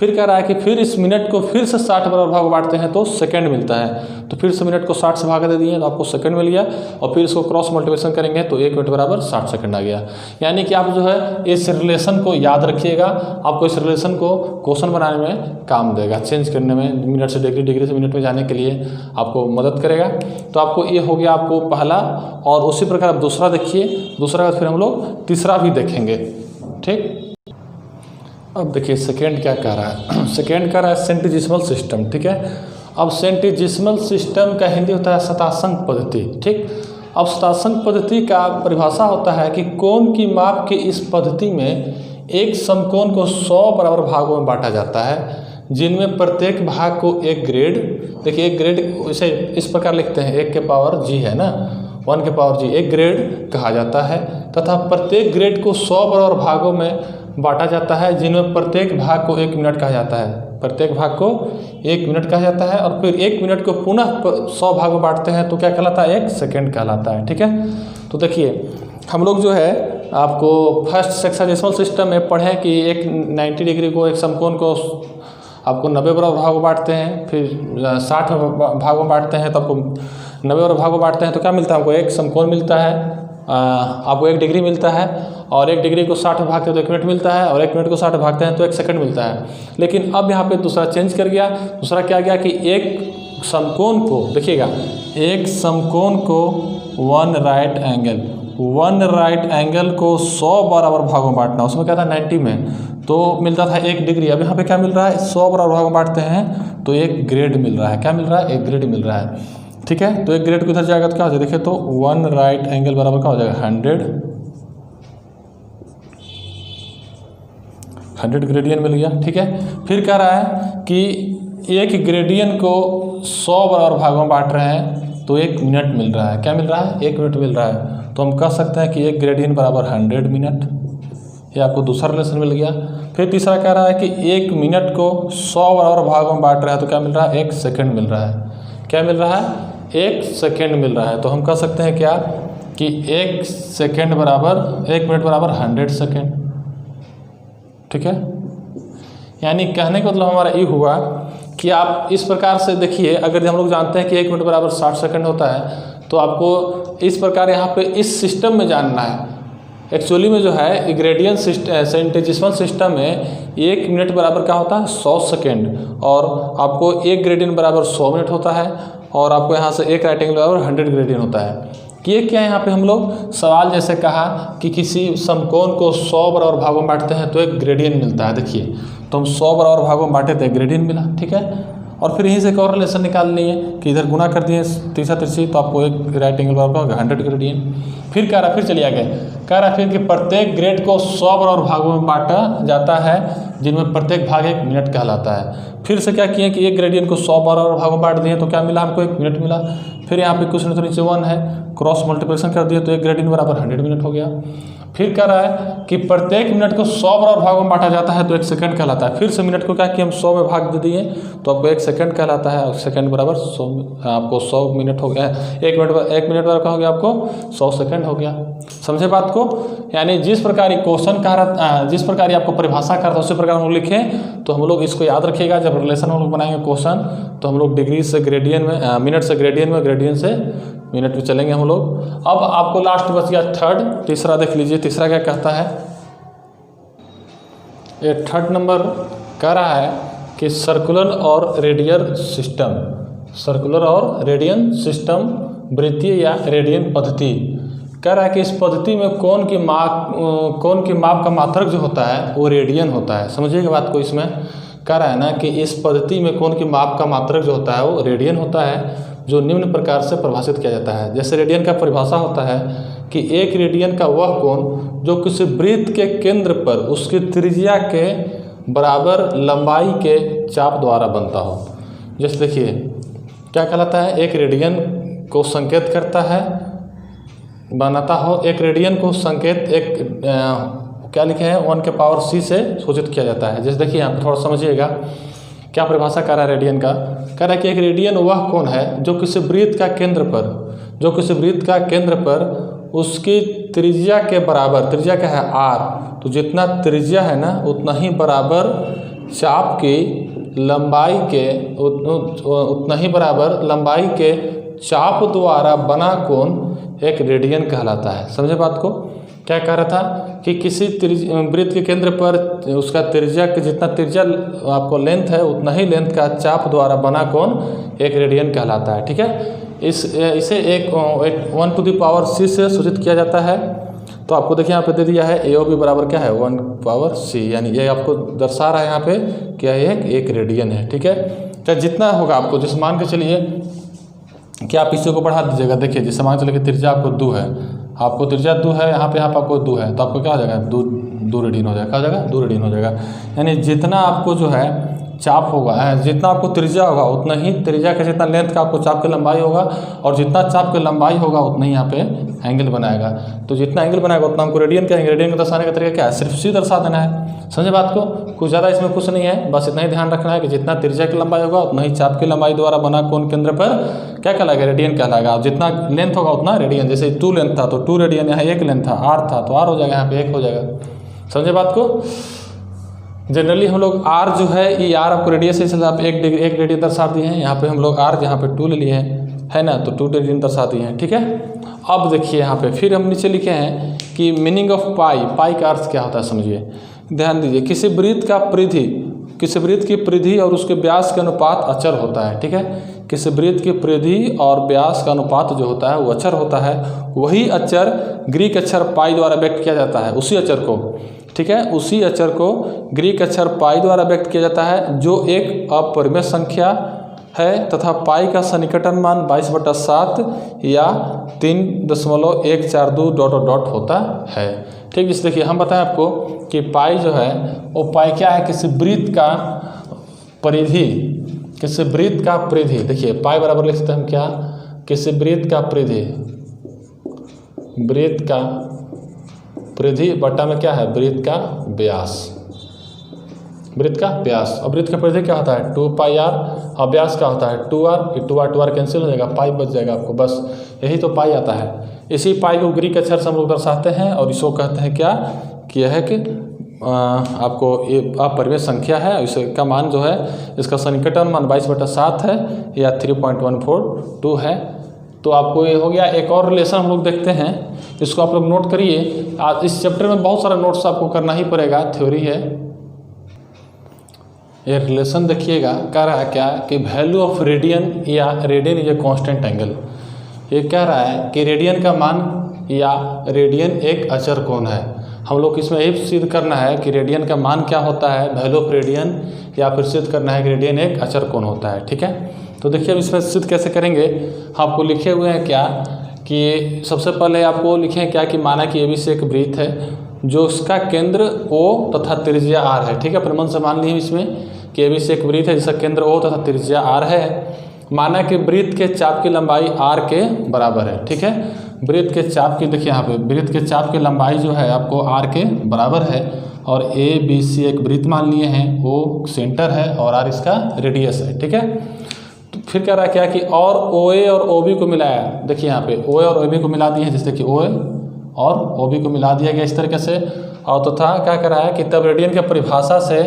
फिर कह रहा है कि फिर इस मिनट को फिर से 60 बराबर भाग बांटते हैं तो सेकंड मिलता है, तो फिर से मिनट को 60 से भाग दे दिए तो आपको सेकंड मिल गया, और फिर इसको क्रॉस मल्टीप्लिकेशन करेंगे तो 1 मिनट बराबर 60 सेकंड आ गया। यानी कि आप जो है इस रिलेशन को याद रखिएगा, आपको इस रिलेशन को क्वेश्चन बनाने में काम देगा, चेंज करने में, मिनट से डिग्री, डिग्री से मिनट में जाने के लिए आपको मदद करेगा। तो आपको ये हो गया आपको पहला, और उसी प्रकार आप दूसरा देखिए, दूसरा फिर हम लोग तीसरा भी देखेंगे, ठीक। अब देखिए सेकेंड क्या कह रहा है, सेकेंड कह रहा है सेंटिजिस्मल सिस्टम, ठीक है। अब सेंटिजिस्मल सिस्टम का हिंदी होता है शतांश पद्धति, ठीक। अब शतांश पद्धति का परिभाषा होता है कि कोण की माप की इस पद्धति में एक समकोण को 100 बराबर भागों में बांटा जाता है, जिनमें प्रत्येक भाग को एक ग्रेड, देखिए एक ग्रेड इसे इस प्रकार लिखते हैं, 1 के पावर g है ना, 1 के पावर g, एक ग्रेड कहा जाता है, तथा प्रत्येक ग्रेड को 100 बराबर भागों में बांटा जाता है, जिनमें प्रत्येक भाग को 1 मिनट कहा जाता है, प्रत्येक भाग को 1 मिनट कहा जाता है, और फिर 1 मिनट को पुनः 100 भाग में बांटते हैं तो क्या कहलाता है, 1 सेकेंड कहलाता है, ठीक है। तो देखिए हम लोग जो है आपको फर्स्ट सेक्शनल सिस्टम में पढ़े कि एक 90 डिग्री को, एक समकोण को आपको 90 बराबर भाग में बांटते हैं, फिर 60 भाग में बांटते हैं, तो आपको 90 बराबर भाग में बांटते हैं तो क्या मिलता है हमको, एक समकोण मिलता है, आपको 1 डिग्री मिलता है, और 1 डिग्री को 60 भागते हैं तो 1 मिनट मिलता है, और 1 मिनट को 60 भागते हैं तो 1 सेकंड मिलता है। लेकिन अब यहाँ पे दूसरा चेंज कर गया, दूसरा क्या गया कि एक समकोण को, देखिएगा एक समकोण को 1 राइट एंगल को 100 बराबर भागों में बांटना, उसमें क्या था 90 में, तो मिलता था 1 डिग्री। अब यहाँ पे क्या मिल रहा है, 100 बराबर भागों में बांटते हैं तो 1 ग्रेड मिल रहा है। क्या मिल रहा है, 1 ग्रेड मिल रहा है। ठीक है, तो 1 ग्रेड को इधर जाएगा तो क्या हो जाएगा, देखिए तो 1 राइट एंगल बराबर क्या हो जाएगा, 100 ग्रेडियन मिल गया। ठीक है, फिर कह रहा है कि 1 ग्रेडियन को 100 बराबर भागों में बांट रहे हैं तो 1 मिनट मिल रहा है। क्या मिल रहा है, 1 मिनट मिल रहा है। तो हम कह सकते हैं कि 1 ग्रेडियन बराबर 100 मिनट। ये आपको दूसरा रिलेशन मिल गया। फिर तीसरा कह रहा है कि 1 मिनट को 100 बराबर भागों में बांट रहा है तो क्या मिल रहा है, 1 सेकंड मिल रहा है। क्या मिल रहा है, 1 सेकंड मिल रहा है। तो हम कह सकते हैं क्या कि 1 सेकंड बराबर 1 मिनट बराबर 100 सेकंड। ठीक है, यानी कहने का मतलब हमारा ये हुआ कि आप इस प्रकार से देखिए, अगर हम लोग जानते हैं कि 1 मिनट बराबर 60 सेकंड होता है तो आपको इस प्रकार यहाँ पे इस सिस्टम में जानना है। एक्चुअली में जो है ग्रेडियन सेंटिजिमल सिस्टम में 1 मिनट बराबर क्या होता है, 100 सेकेंड, और आपको 1 ग्रेडियन बराबर 100 मिनट होता है, और आपको यहाँ से 1 राइट एंगल बराबर 100 ग्रेडियन होता है। ये क्या है, यहाँ पे हम लोग सवाल जैसे कहा कि किसी समकोण को 100 बराबर भागों में बांटते हैं तो 1 ग्रेडियन मिलता है। देखिए तो हम 100 बराबर भागों में बांटे तो 1 ग्रेडियन मिला। ठीक है, और फिर यहीं से एक और रिलेशन निकालनी है कि इधर गुना कर दिए तीसरा तिरछी तो आपको 1 राइट एंगल बराबर होगा 100 ग्रेडियन। फिर कह रहा, फिर चलिए आगे, कह रहा फिर कि प्रत्येक ग्रेड को 100 बराबर भागों में बांटा जाता है जिनमें प्रत्येक भाग 1 मिनट कहलाता है। फिर से क्या किए कि 1 ग्रेडियन को 100 बराबर भागों में बांट दिए तो क्या मिला, हमको 1 मिनट मिला। फिर यहाँ पे कुछ नहीं तो नीचे 1 है, क्रॉस मल्टीप्लिकेशन कर दिए तो 1 ग्रेडियन बराबर 100 मिनट हो गया। फिर कह रहा है कि प्रत्येक मिनट को 100 बराबर भागों में बांटा जाता है तो 1 सेकंड कहलाता है। फिर से मिनट को क्या कि हम 100 में भाग दे दिए तो आपको 1 सेकंड कहलाता है, और सेकंड बराबर 100, आपको 100 मिनट हो गया। 1 मिनट बराबर क्या हो गया, आपको 100 सेकंड हो गया। समझे बात को, यानी जिस प्रकार क्वेश्चन कह रहा, जिस प्रकार आपको परिभाषा कर रहा था उसी प्रकार हम लोग लिखें तो हम लोग इसको याद रखिएगा। जब रिलेशन हम लोग बनाएंगे क्वेश्चन तो हम लोग डिग्री से ग्रेडियन में, मिनट से ग्रेडियन में, ग्रेडियन से मिनट में चलेंगे हम लोग। अब आपको लास्ट बच गया थर्ड, तीसरा देख लीजिए। तीसरा क्या कहता है, ये थर्ड नंबर कह रहा है कि सर्कुलर और रेडियल सिस्टम, सर्कुलर और रेडियन सिस्टम वृत्तीय या रेडियन पद्धति। कह रहा है कि इस पद्धति में कोण की माप का मात्रक जो होता है वो रेडियन होता है। समझिएगा बात को, इसमें कह रहा है ना कि इस पद्धति में कोण की माप का मात्रक जो होता है वो रेडियन होता है, जो निम्न प्रकार से परिभाषित किया जाता है। जैसे रेडियन का परिभाषा होता है कि 1 रेडियन का वह कोण जो किसी वृत्त के केंद्र पर उसकी त्रिज्या के बराबर लंबाई के चाप द्वारा बनता हो। जैसे देखिए क्या कहलाता है, 1 रेडियन को संकेत करता है, बनाता हो। 1 रेडियन को संकेत क्या लिखे हैं, 1 के पावर c से सूचित किया जाता है। जैसे देखिए यहाँ पर थोड़ा समझिएगा क्या परिभाषा कर रहा है रेडियन का। कह रहा है कि 1 रेडियन वह कोण है जो किसी वृत्त का केंद्र पर, उसकी त्रिज्या के बराबर, त्रिज्या क्या है r, तो जितना त्रिज्या है ना उतना ही बराबर चाप की लंबाई के, उतना ही बराबर लंबाई के चाप द्वारा बना कोण 1 रेडियन कहलाता है। समझे बात को, क्या कह रहा था कि किसी वृत्त के केंद्र पर उसका त्रिज्या के जितना त्रिज्या आपको लेंथ है उतना ही लेंथ का चाप द्वारा बना कोण 1 रेडियन कहलाता है। ठीक है, इसे 1 टू द पावर c से सूचित किया जाता है। तो आपको देखिए यहाँ पे दे दिया है AOB बराबर क्या है, 1 पावर c, यानी ये आपको दर्शा रहा है यहाँ पे क्या है, 1 रेडियन है। ठीक है, चाहे जितना होगा आपको, जैसे मान के चलिए कि आप इसी को बढ़ा दीजिएगा। देखिए जैसे मान के चलिए त्रिज्या आपको 2 है, आपको त्रिज्या 2 है, यहाँ पे आपको 2 है, तो आपको क्या हो जाएगा, 2 रेडियन हो जाएगा। क्या हो जाएगा, 2 रेडियन हो जाएगा। यानी जितना आपको जो है चाप होगा, जितना आपको त्रिज्या होगा उतना ही त्रिज्या के जितना लेंथ का आपको चाप की लंबाई होगा, और जितना चाप की लंबाई होगा उतना ही यहाँ पे एंगल बनाएगा। तो जितना एंगल बनाएगा उतना हमको रेडियन कहेंगे। रेडियन को दर्शाने का तरीका क्या है, सिर्फ c दर्शा देना है। समझे बात को, कुछ ज़्यादा इसमें कुछ नहीं है, बस इतना ही ध्यान रखना है कि जितना त्रिज्या की लंबाई होगा उतना ही चाप की लंबाई द्वारा बना कोण केंद्र पर क्या कहलाएगा, रेडियन कहलाएगा। और जितना लेंथ होगा उतना रेडियन। जैसे 2 लेंथ था तो 2 रेडियन, यहाँ 1 लेंथ था, r था तो r हो जाएगा, यहाँ पे 1 हो जाएगा। समझे बात को। जनरली हम लोग r जो है ये r आपको रेडियस से आप 1 रेडियन दर्शा दिए हैं। यहाँ पे हम लोग r जहाँ पे 2 ले लिए हैं, है ना, तो 2 रेडियन दर्शा दिए हैं। ठीक है, अब देखिए यहाँ पे फिर हम नीचे लिखे हैं कि मीनिंग ऑफ पाई का अर्थ क्या होता है, समझिए, ध्यान दीजिए। किसी वृत्त की परिधि और उसके व्यास के अनुपात अचर होता है। ठीक है, किसी वृत्त की परिधि और व्यास का अनुपात जो होता है वो अचर होता है। वही अचर ग्रीक अक्षर पाई द्वारा व्यक्त किया जाता है। उसी अचर को ठीक है, उसी अक्षर को ग्रीक अक्षर पाई द्वारा व्यक्त किया जाता है जो एक अपरिमेय संख्या है तथा पाई का सन्निकटन मान 22/7 या 3.142 ... होता है। ठीक, इस देखिए हम बताएं आपको कि पाई जो है वो पाई क्या है, किसी वृत्त का परिधि, किसी वृत्त का परिधि। देखिए पाई बराबर लिख सकते हैं हम क्या, किसी वृत्त का परिधि, वृत्त का परिधि बटा में क्या है, वृत्त का व्यास, वृत्त का व्यास। और वृत्त का परिधि क्या होता है 2πr, और व्यास का होता है 2r, ये 2r कैंसिल हो जाएगा, पाई बच जाएगा आपको, बस यही तो पाई आता है। इसी पाई को ग्रीक अक्षर से हम लोग दर्शाते हैं और इसको कहते हैं क्या कि यह है कि आपको ये अपरिमेय संख्या है, इसका मान जो है, इसका सन्निकटन मान 22/7 है या 3.142 है। तो आपको ये हो गया। एक और रिलेशन हम लोग देखते हैं, इसको आप लोग नोट करिए। इस चैप्टर में बहुत सारा नोट्स आपको करना ही पड़ेगा, थ्योरी है। ये रिलेशन देखिएगा, कह रहा है क्या कि वैल्यू ऑफ रेडियन या radian is a constant angle. ये कह रहा है कि रेडियन का मान या रेडियन एक अचर कोण है। हम लोग इसमें यही सिद्ध करना है कि रेडियन का मान क्या होता है, वैल्यू ऑफ रेडियन, या फिर सिद्ध करना है कि रेडियन एक अचर कोण होता है। ठीक है, तो देखिए अब इसमें सिद्ध कैसे करेंगे। आपको लिखे हुए हैं क्या कि सबसे पहले आपको लिखे क्या कि माना कि ABC एक वृत्त है जो उसका केंद्र O तथा त्रिज्या R है। ठीक है, प्रमाण से मान लिए इसमें कि ABC एक वृत्त है जिसका केंद्र O तथा त्रिज्या R है। माना कि वृत्त के चाप की लंबाई R के बराबर है। ठीक है, वृत्त के चाप की, देखिए यहाँ पे वृत्त के चाप की लंबाई जो है आपको R के बराबर है, और ABC एक वृत्त मान लिए हैं, O सेंटर है और R इसका रेडियस है। ठीक है, तो फिर कह रहा है क्या कि और OA और OB को मिलाया। देखिए यहाँ पे OA और OB को मिला दिए हैं, जैसे कि OA और OB को मिला दिया गया इस तरीके से। और तथा क्या कर रहा है कि तब रेडियन की परिभाषा से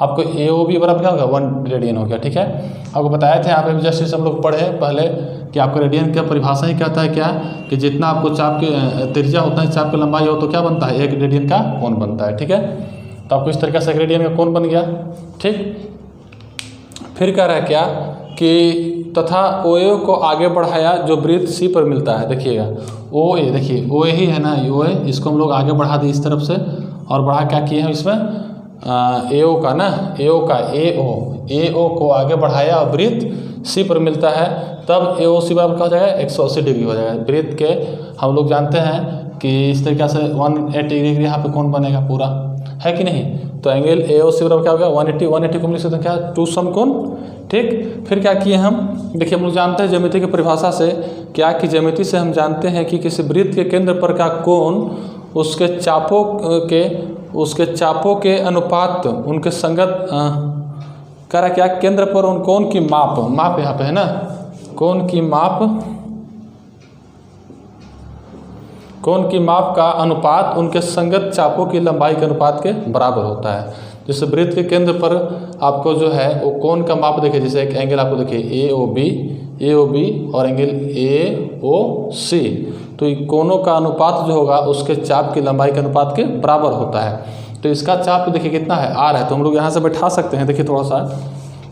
आपको AOB बराबर क्या होगा 1 रेडियन हो गया। ठीक है, आपको बताए थे यहाँ पे जस्ट हम लोग पढ़े पहले कि आपको रेडियन की परिभाषा ही कहता है क्या कि जितना आपको चाप की त्रिज्या होता है, चाप की लंबाई हो, तो क्या बनता है, 1 रेडियन का कोण बनता है। ठीक है, तो आपको इस तरीके से 1 रेडियन का कोण बन गया। ठीक, फिर कह रहा है क्या कि तथा OA को आगे बढ़ाया जो वृत्त C पर मिलता है। देखिएगा OA, देखिए OA ही है ना, OA, इसको हम लोग आगे बढ़ा दिए इस तरफ से, और बढ़ा क्या किए हैं इसमें AO का ना, AO का AO को आगे बढ़ाया और वृत्त C पर मिलता है, तब AOC बराबर क्या हो जाएगा 180 डिग्री हो जाएगा। वृत्त के हम लोग जानते हैं कि इस तरीके से 180 डिग्री यहाँ पे कौन बनेगा पूरा, है कि नहीं। तो एंगल AOC बराबर क्या हो गया 180 को मिल सकते हैं क्या, 2 समकोण। ठीक, फिर क्या किए हम, देखिए हम लोग जानते हैं ज्यामिति की परिभाषा से क्या कि ज्यामिति से हम जानते हैं कि किसी वृत्त के केंद्र पर का कोण उसके चापों के अनुपात उनके संगत कह रहा क्या, केंद्र पर उन कोण की माप यहाँ पे है ना, कोण की माप का अनुपात उनके संगत चापों की लंबाई के अनुपात के बराबर होता है। जैसे वृत्त के केंद्र पर आपको जो है वो कोण का माप देखिए, जैसे एक एंगल आपको देखिए AOB और एंगल AOC, तो कोणों का अनुपात जो होगा उसके चाप की लंबाई के अनुपात के बराबर होता है। तो इसका चाप देखिए कितना है, R है, तो हम लोग यहाँ से बैठा सकते हैं। देखिए थोड़ा सा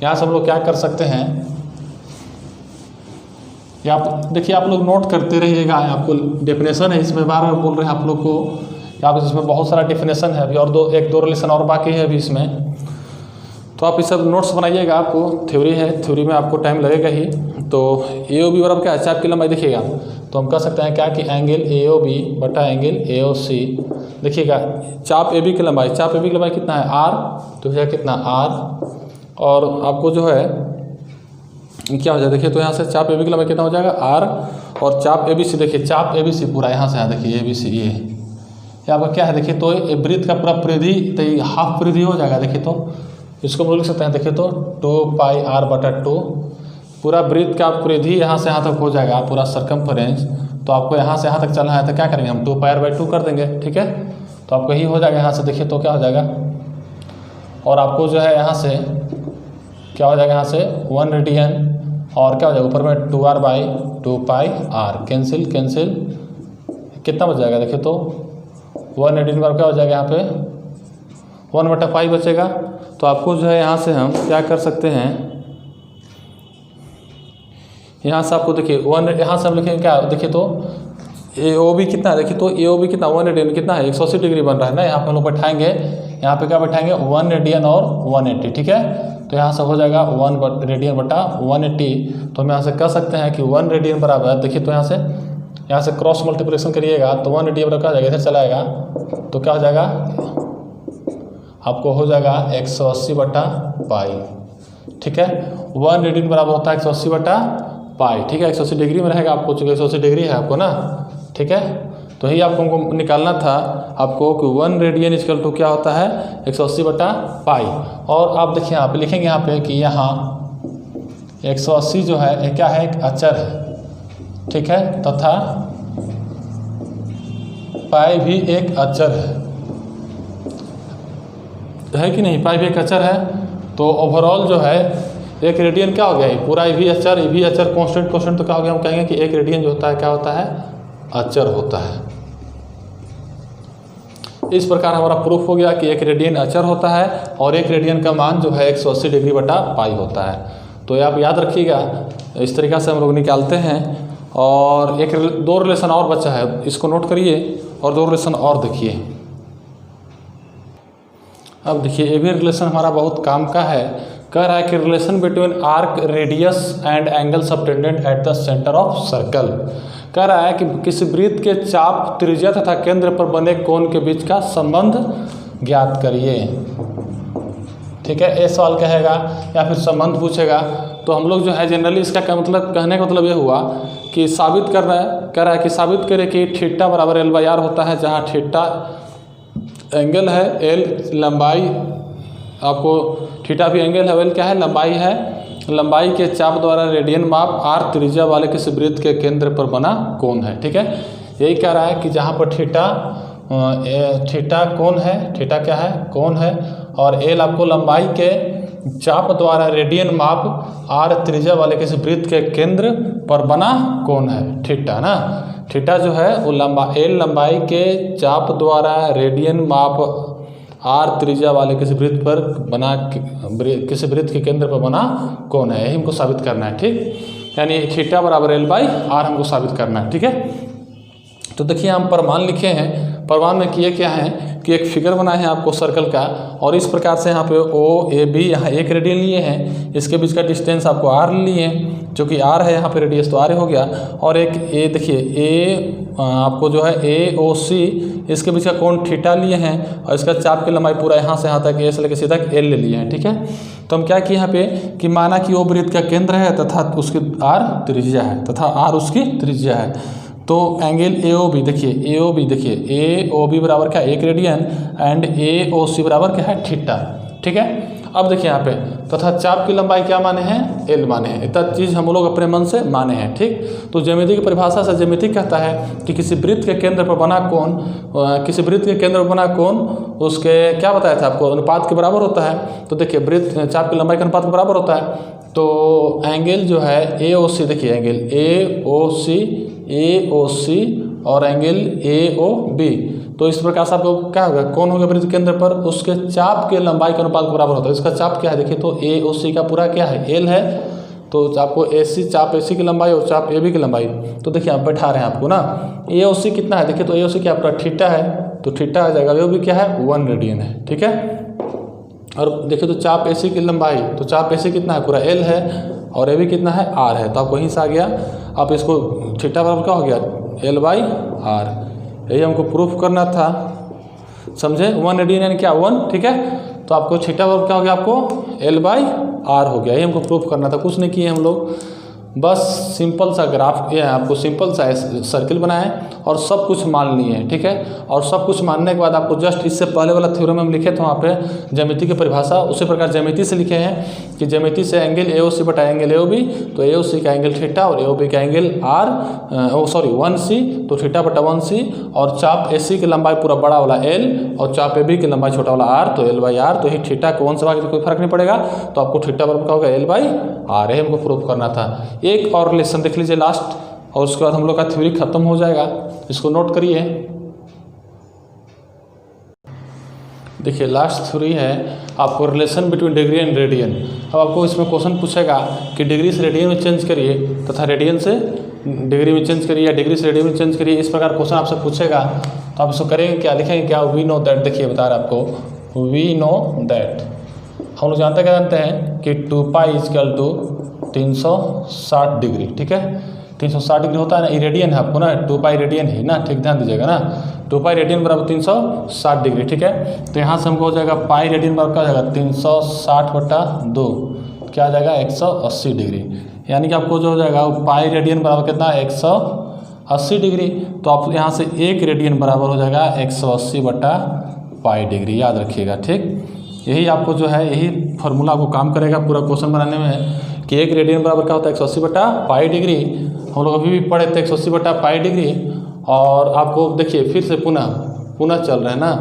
यहाँ से हम लोग क्या कर सकते हैं, देखिए आप लोग नोट करते रहिएगा। आपको डेफिनेशन है इसमें, बार बार बोल रहे हैं आप लोग को, आप इसमें बहुत सारा डेफिनेशन है अभी, और एक दो रिलेशन और बाकी है अभी इसमें, तो आप ये सब नोट्स बनाइएगा। आपको थ्योरी है, थ्योरी में आपको टाइम लगेगा ही। तो AOB बराबर क्या है, चाप की लंबाई देखिएगा, तो हम कह सकते हैं क्या कि एंगल AOB बटा एंगल AOC। देखिएगा चाप AB की लंबाई, कितना है R, तो भैया कितना R, और आपको जो है क्या हो जाए, देखिए तो यहाँ से चाप AB की लंबाई कितना हो जाएगा R, और चाप ABC, देखिए चाप ABC पूरा यहाँ से है, देखिए ABC ये आपका क्या है, देखिए तो वृत्त का पूरा परिधि, तो ये हाफ परिधि हो जाएगा। देखिए तो इसको हम लिख सकते हैं, देखिए तो 2πr/2 पूरा वृत्त का परिधि यहाँ से यहाँ तक हो जाएगा, पूरा सरकमफ्रेंस। तो आपको यहाँ से यहाँ तक चलना है तो क्या करेंगे हम 2πr/2 कर देंगे। ठीक है, तो आपको यही हो जाएगा यहाँ से, देखिए तो क्या हो जाएगा, और आपको जो है यहाँ से क्या हो जाएगा, यहाँ से 1 रेडियन, और क्या हो जाएगा ऊपर में 2r/2πr, कैंसिल कितना बच जाएगा, देखिए तो 1 रेडियन पर क्या हो जाएगा, यहाँ पे 1/π बचेगा। तो आपको जो है यहाँ से हम क्या कर सकते हैं, यहाँ से आपको देखिए 1, यहाँ से हम लिखेंगे क्या, देखिए तो AOB कितना है, देखिए तो AOB कितना 1 रेडियन कितना है 180 डिग्री बन रहा है ना। यहाँ पे हम लोग बैठाएंगे, यहाँ पे क्या बैठाएंगे 1 रेडियन और 180, ठीक है। तो यहाँ से हो जाएगा 1 रेडियन बटा 180। तो हम यहाँ से कह सकते हैं कि 1 रेडियन बराबर, देखिए तो यहाँ से क्रॉस मल्टीप्लिकेशन करिएगा तो 1 रेडियन बराबर क्या हो जाएगा, इधर चलाएगा तो क्या हो जाएगा आपको हो जाएगा 180 बटा पाई, ठीक है। 1 रेडियन बराबर होता है 180 बटा पाई, ठीक है। 180 डिग्री में रहेगा आपको, चूँकि 180 डिग्री है आपको ना, ठीक है। तो यही आपको हमको निकालना था आपको कि 1 रेडियन इक्वल टू क्या होता है 180 बटा पाई। और आप देखिए यहाँ पे लिखेंगे यहाँ पे कि यहाँ 180 जो है ये क्या है, एक अचर है, ठीक है, तथा पाई भी एक अचर है कि नहीं, पाई भी एक अचर है। तो ओवरऑल जो है 1 रेडियन क्या हो गया, पूरा ये भी अचर कांस्टेंट, तो क्या हो गया, हम कहेंगे कि 1 रेडियन जो होता है क्या होता है, अचर होता है। इस प्रकार हमारा प्रूफ हो गया कि 1 रेडियन अचर होता है और 1 रेडियन का मान जो है 180 डिग्री बटा पाई होता है। तो आप याद रखिएगा, इस तरीक़ा से हम लोग निकालते हैं। और 2 रिलेशन और बचा है, इसको नोट करिए और 2 रिलेशन और देखिए। अब देखिए ये भी रिलेशन हमारा बहुत काम का है। कह रहा है कि relation between arc radius and angle subtended at the centre of circle. कह रहा है कि किसी वृत्त के चाप, त्रिज्या तथा केंद्र पर बने कोण के बीच का संबंध ज्ञात करिए, ठीक है। ये सवाल कहेगा या फिर संबंध पूछेगा तो हम लोग जो है जनरली इसका क्या मतलब, कहने का मतलब ये हुआ कि साबित कर रहा है, कह रहा है कि साबित करें कि थीटा बराबर L/R होता है, जहाँ थीटा एंगल है, L लंबाई, आपको थीटा भी एंगल है, L क्या है, लंबाई है, लंबाई के चाप द्वारा रेडियन माप, R त्रिज्या वाले किसी वृत्त के केंद्र पर बना कोण है, ठीक है। यही कह रहा है कि जहाँ पर थीटा कोण है, थीटा क्या है, कोण है, और L आपको लंबाई के चाप द्वारा रेडियन माप, R त्रिज्या वाले किसी वृत्त के केंद्र पर बना कोण है, थीटा ना। थीटा जो है वो L लंबाई के चाप द्वारा रेडियन माप, R त्रिज्या वाले किसी वृत्त पर बना, किसी वृत्त के केंद्र पर बना कोण है, यही हमको साबित करना है, ठीक। यानी थीटा बराबर L/R हमको साबित करना है, ठीक है। तो देखिए हम प्रमाण लिखे हैं, प्रमाण में किए क्या है कि एक फिगर बनाए हैं आपको सर्कल का, और इस प्रकार से यहाँ पे OAB यहाँ 1 रेडियन लिए हैं, इसके बीच का डिस्टेंस आपको R लिए हैं, जो कि R है, यहाँ पे रेडियस तो R हो गया। और एक A देखिए आपको जो है AOC, इसके बीच का कोण थीटा लिए हैं, और इसका चाप की लंबाई पूरा यहाँ से यहाँ तक A से लेकर सीधा L ले लिए हैं, ठीक है। तो हम क्या किए यहाँ पे कि माना कि O वृत्त का केंद्र है तथा उसकी R त्रिज्या है, तथा R उसकी त्रिज्या है। तो एंगल AOB देखिए, AOB बराबर क्या 1 रेडियन एंड AOC बराबर क्या है थीटा, ठीक है। अब देखिए यहाँ पे तथा चाप की लंबाई क्या माने हैं, L माने हैं। इतना चीज़ हम लोग अपने मन से माने हैं, ठीक। तो ज्यामिति की परिभाषा से ज्यामिति कहता है कि किसी वृत्त के केंद्र पर बना कोण, किसी वृत्त के केंद्र पर बना कोण उसके क्या बताया था आपको, अनुपात के बराबर होता है। तो देखिए वृत्त चाप की लंबाई के अनुपात के बराबर होता है। तो एंगल जो है AOC, देखिए एंगल AOC और एंगल AOB, तो इस प्रकार से आपको क्या होगा, कौन होगा वृत्त केंद्र पर, उसके चाप के लंबाई के अनुपात के बराबर होता है। इसका चाप क्या है देखिए, तो AOC का पूरा क्या है L है, तो आपको चाप AC की लंबाई और चाप AB की लंबाई, तो देखिए आप बैठा रहे हैं आपको ना। AOC कितना है देखिए, तो AOC क्या पूरा थीटा है, तो थीटा आ जाएगा, AOB क्या है 1 रेडियन है, ठीक है। और देखिए तो चाप AC की लंबाई, तो चाप AC कितना है पूरा L है, और AB कितना है R है, तो आप वहीं से आ गया। आप इसको थीटा बराबर क्या हो गया L/R, यही हमको प्रूफ करना था, समझे। 1 रेडियन यानी क्या 1, ठीक है। तो आपको थीटा बराबर क्या हो गया, आपको L/R हो गया, यही हमको प्रूफ करना था, कुछ नहीं किए हम लोग, बस सिंपल सा ग्राफ, ये आपको सिंपल सा सर्किल बनाए और सब कुछ मान लिए हैं, ठीक है। और सब कुछ मानने के बाद आपको जस्ट इससे पहले वाला थ्योरम हम लिखे थे वहाँ पे ज्यामिति की परिभाषा, उसी प्रकार ज्यामिति से लिखे हैं कि ज्यामिति से एंगल AOC बटा एंगल AOB, तो AOC का एंगल थीटा और AOB का एंगल 1C, तो थीटा बटा 1C, और चाप AC की लंबाई पूरा बड़ा वाला L और चाप AB की लंबाई छोटा वाला R, तो L/R, तो ही थीटा को 1 से भाग कोई फर्क नहीं पड़ेगा, तो आपको थीटा बराबर क्या होगा L/R, यही हमको प्रूफ करना था। एक और रिलेशन देख लीजिए लास्ट, और उसके बाद हम लोग का थ्योरी खत्म हो जाएगा, इसको नोट करिए। देखिए लास्ट थ्योरी है आपको relation between degree and radian. अब आपको इसमें क्वेश्चन पूछेगा कि डिग्री से रेडियन में चेंज करिए तथा रेडियन से डिग्री में चेंज करिए या डिग्री से रेडियन में चेंज करिए, इस प्रकार क्वेश्चन आपसे पूछेगा तो आप इसको करेंगे क्या, लिखेंगे क्या, वी नो दैट। देखिए बता रहे आपको वी नो दैट, हम लोग जानते क्या जानते हैं कि 2 पाई इजकल टू 360 डिग्री। ठीक है, 360 डिग्री होता है ना, ये रेडियन है आपको ना, 2 पाई रेडियन है ना, ठीक ध्यान दीजिएगा ना, 2 पाई रेडियन बराबर 360 डिग्री। ठीक है, तो यहाँ से हमको हो जाएगा पाई रेडियन बराबर क्या हो जाएगा 360/2, क्या आ जाएगा 180 डिग्री। यानी कि आपको जो हो जाएगा पाई रेडियन बराबर कितना 180 डिग्री। तो आप यहाँ से 1 रेडियन बराबर हो जाएगा 180/पाई डिग्री, याद रखिएगा। ठीक, यही आपको जो है यही फार्मूला आपको काम करेगा पूरा क्वेश्चन बनाने में कि 1 रेडियन बराबर क्या होता है 180/पाई डिग्री। हम लोग अभी भी पढ़े थे 180/पाई डिग्री। और आपको देखिए फिर से पुनः चल रहे हैं ना,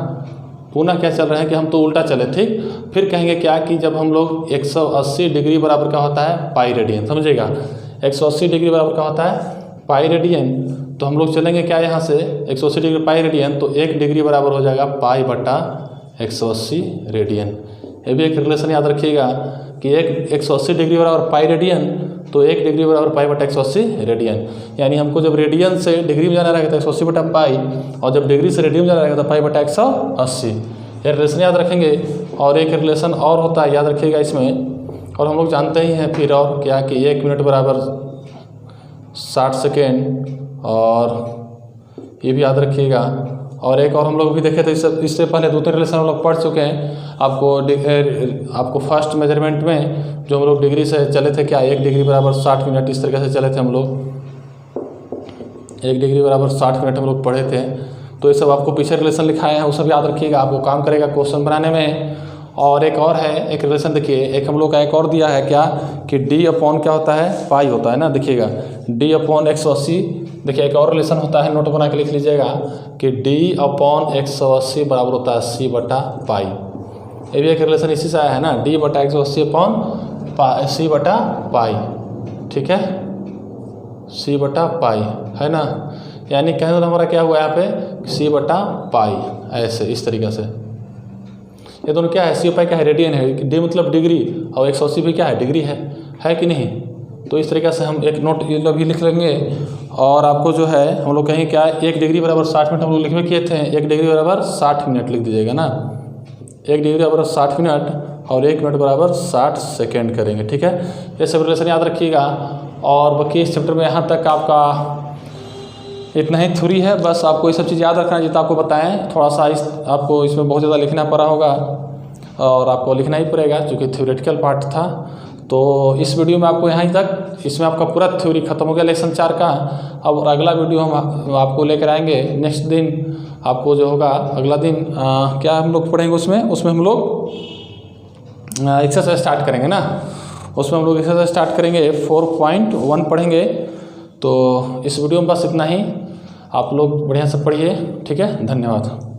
पुनः क्या चल रहे हैं कि हम तो उल्टा चले। ठीक, फिर कहेंगे क्या कि जब हम लोग 180 डिग्री बराबर का होता है पाई रेडियन, समझिएगा 180 डिग्री बराबर का होता है पाई रेडियन, तो हम लोग चलेंगे क्या यहाँ से 180 डिग्री पाई रेडियन, तो 1 डिग्री बराबर हो जाएगा पाई/180 रेडियन। ये भी एक रिलेशन याद रखिएगा कि 180 डिग्री बराबर पाई रेडियन, तो 1 डिग्री बराबर पाई/180 रेडियन। यानी हमको जब रेडियन से डिग्री में जाना रहेगा तो 180/पाई, और जब डिग्री से रेडियन में जाना रहेगा तो पाई/180। ये रिलेशन याद रखेंगे। और एक रिलेशन और होता है, याद रखिएगा इसमें, और हम लोग जानते ही हैं फिर और क्या कि 1 मिनट बराबर 60 सेकेंड, और ये भी याद रखिएगा। और एक और हम लोग भी देखे थे, इससे पहले 2-3 रिलेशन हम लोग पढ़ चुके हैं। आपको फर्स्ट मेजरमेंट में जो हम लोग डिग्री से चले थे क्या 1 डिग्री बराबर 60 मिनट, इस तरीके से चले थे हम लोग, 1 डिग्री बराबर 60 मिनट हम लोग पढ़े थे। तो ये सब आपको पीछे रिलेशन लिखाए हैं, वो सब याद रखिएगा, आपको काम करेगा क्वेश्चन बनाने में। और एक और है एक रिलेशन, देखिए एक हम लोग का एक और दिया है क्या कि D/, क्या होता है पाई होता है ना, देखिएगा D/180। देखिए एक और रिलेशन होता है, नोट बना के लिख लीजिएगा कि D/180 बराबर होता है C/पाई। ये भी एक रिलेशन इसी से आया है ना, D/180/C/पाई। ठीक है, C/पाई है ना, यानी कहने हमारा क्या हुआ यहाँ पे C/पाई, ऐसे इस तरीके से। ये दोनों क्या है, C/पाई क्या है रेडियन है, D मतलब डिग्री, और 180 भी क्या है डिग्री है कि नहीं। तो इस तरीके से हम एक नोट ये लोग भी लिख लेंगे। और आपको जो है हम लोग कहें क्या 1 डिग्री बराबर 60 मिनट हम लोग लिखवे किए थे, 1 डिग्री बराबर 60 मिनट लिख दीजिएगा ना, 1 डिग्री बराबर 60 मिनट और 1 मिनट बराबर 60 सेकेंड करेंगे। ठीक है, ये सब रिलेशन याद रखिएगा। और बाकी इस चैप्टर में यहाँ तक आपका इतना ही थ्योरी है, बस आपको ये सब चीज़ याद रखना है जितना आपको बताएं। थोड़ा सा आपको इसमें बहुत ज़्यादा लिखना पड़ा होगा, और आपको लिखना ही पड़ेगा क्योंकि थ्योरेटिकल पार्ट था। तो इस वीडियो में आपको यहाँ तक, इसमें आपका पूरा थ्योरी खत्म हो गया लेसन 4 का। अब अगला वीडियो हम आपको लेकर आएंगे नेक्स्ट दिन। आपको जो होगा अगला दिन क्या हम लोग पढ़ेंगे, उसमें हम लोग एक्सरसाइज स्टार्ट करेंगे ना, उसमें हम लोग एक्सरसाइज स्टार्ट करेंगे 4.1 पढ़ेंगे। तो इस वीडियो में बस इतना ही, आप लोग बढ़िया से पढ़िए। ठीक है, धन्यवाद।